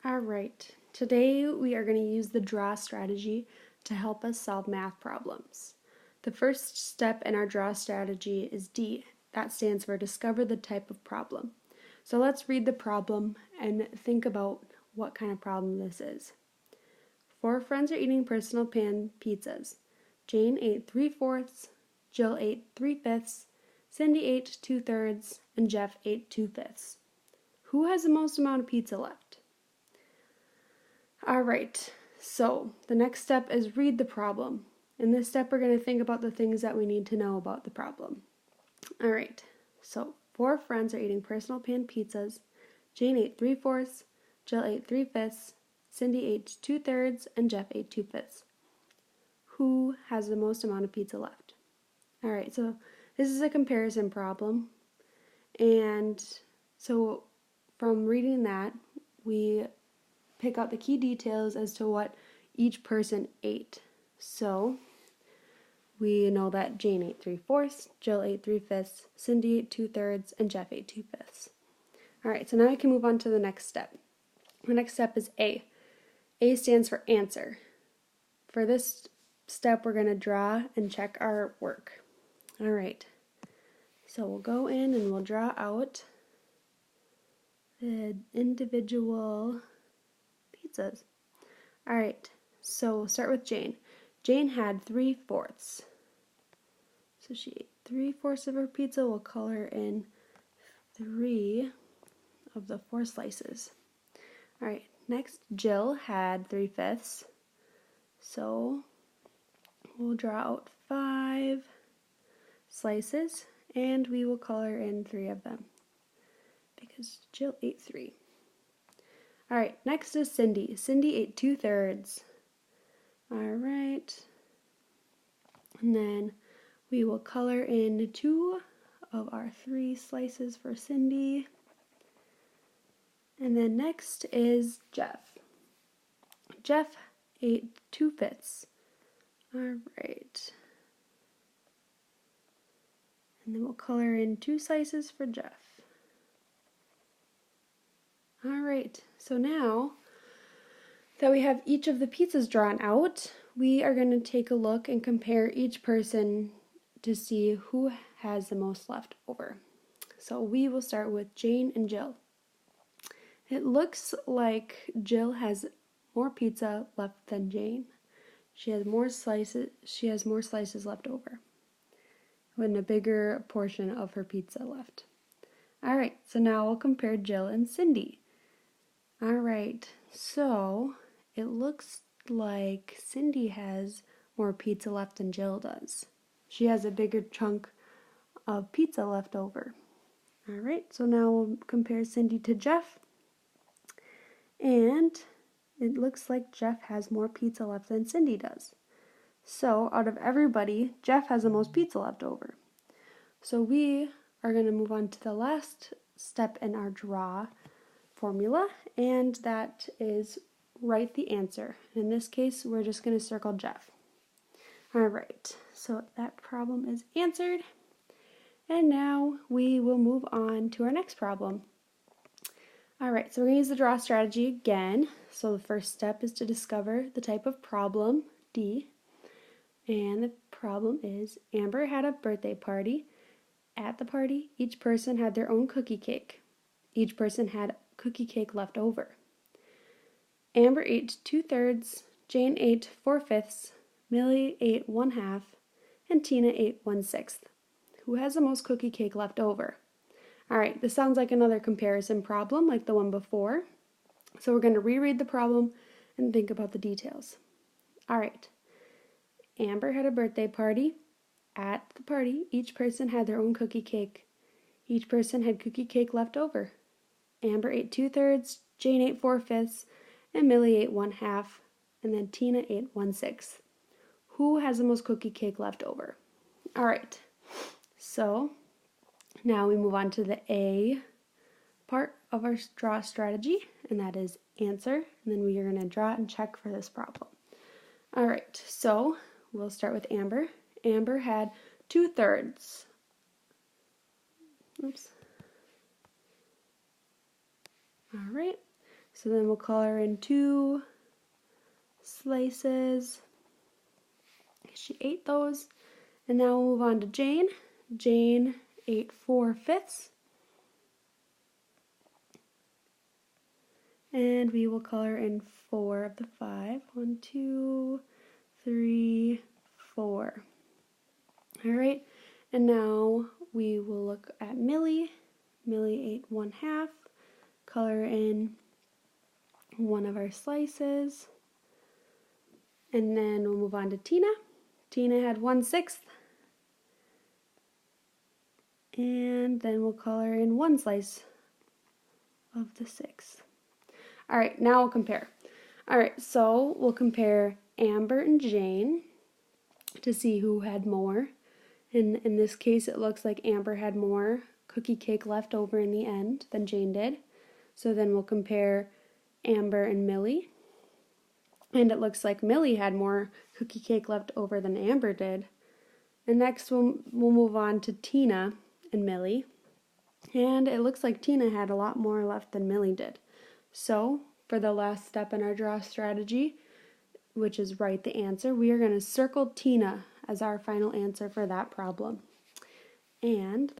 All right, today we are going to use the draw strategy to help us solve math problems. The first step in our draw strategy is D. That stands for discover the type of problem. So let's read the problem and think about what kind of problem this is. 4 friends are eating personal pan pizzas. Jane ate 3/4, Jill ate 3/5, Cindy ate 2/3, and Jeff ate 2/5. Who has the most amount of pizza left? All right, so the next step is read the problem. In this step, we're going to think about the things that we need to know about the problem. All right, so 4 friends are eating personal pan pizzas. Jane ate 3/4, Jill ate 3/5, Cindy ate 2/3, and Jeff ate 2/5. Who has the most amount of pizza left? All right, so this is a comparison problem. And so from reading that, we pick out the key details as to what each person ate. So we know that Jane ate 3/4, Jill ate 3/5, Cindy ate 2/3, and Jeff ate 2/5. All right, so now we can move on to the next step. The next step is A. A stands for answer. For this step, we're going to draw and check our work. All right, so we'll go in and we'll draw out the individual pizzas. All right, so we'll start with Jane. Jane had 3/4. So she ate 3/4 of her pizza. We'll color in 3 of the 4 slices. All right, next Jill had 3/5. So we'll draw out 5 slices and we will color in 3 of them because Jill ate 3. All right, next is Cindy. Cindy ate 2/3. All right, and then we will color in 2 of our 3 slices for Cindy. And then next is Jeff. Jeff ate 2/5. All right. And then we'll color in 2 slices for Jeff. All right, so now that we have each of the pizzas drawn out, we are going to take a look and compare each person to see who has the most left over. So we will start with Jane and Jill. It looks like Jill has more pizza left than Jane. She has more slices left over, and a bigger portion of her pizza left. All right, so now we'll compare Jill and Cindy. All right, so it looks like Cindy has more pizza left than Jill does. She has a bigger chunk of pizza left over. All right, so now we'll compare Cindy to Jeff. And it looks like Jeff has more pizza left than Cindy does. So out of everybody, Jeff has the most pizza left over. So we are going to move on to the last step in our draw formula, and that is write the answer. In this case, we're just going to circle Jeff. All right, so that problem is answered. And now we will move on to our next problem. All right, so we're going to use the draw strategy again. So the first step is to discover the type of problem, D. And the problem is Amber had a birthday party. At the party, each person had their own cookie cake. Each person had cookie cake left over. Amber ate 2/3, Jane ate 4/5, Millie ate 1/2, and Tina ate 1/6. Who has the most cookie cake left over? All right, this sounds like another comparison problem like the one before. So we're going to reread the problem and think about the details. All right, Amber had a birthday party. At the party, each person had their own cookie cake. Each person had cookie cake left over. Amber ate 2/3, Jane ate 4/5, and Millie ate 1/2, and then Tina ate 1/6. Who has the most cookie cake left over? All right, so now we move on to the A part of our draw strategy, and that is answer. And then we are going to draw and check for this problem. All right, so we'll start with Amber. Amber had 2/3. Oops. All right, So then we'll color in 2 slices. She ate those. And now we'll move on to Jane. Jane ate 4/5. And we will color in 4 of the 5. 1, 2, 3, 4. All right, and now we will look at Millie. Millie ate 1/2. Color in 1 of our slices. And then we'll move on to Tina. Tina had 1/6. And then we'll color in 1 slice of the 6. All right, now we'll compare. All right, so we'll compare Amber and Jane to see who had more. And in this case, it looks like Amber had more cookie cake left over in the end than Jane did. So then we'll compare Amber and Millie. And it looks like Millie had more cookie cake left over than Amber did. And next we'll move on to Tina and Millie. And it looks like Tina had a lot more left than Millie did. So for the last step in our draw strategy, which is write the answer, we are going to circle Tina as our final answer for that problem. And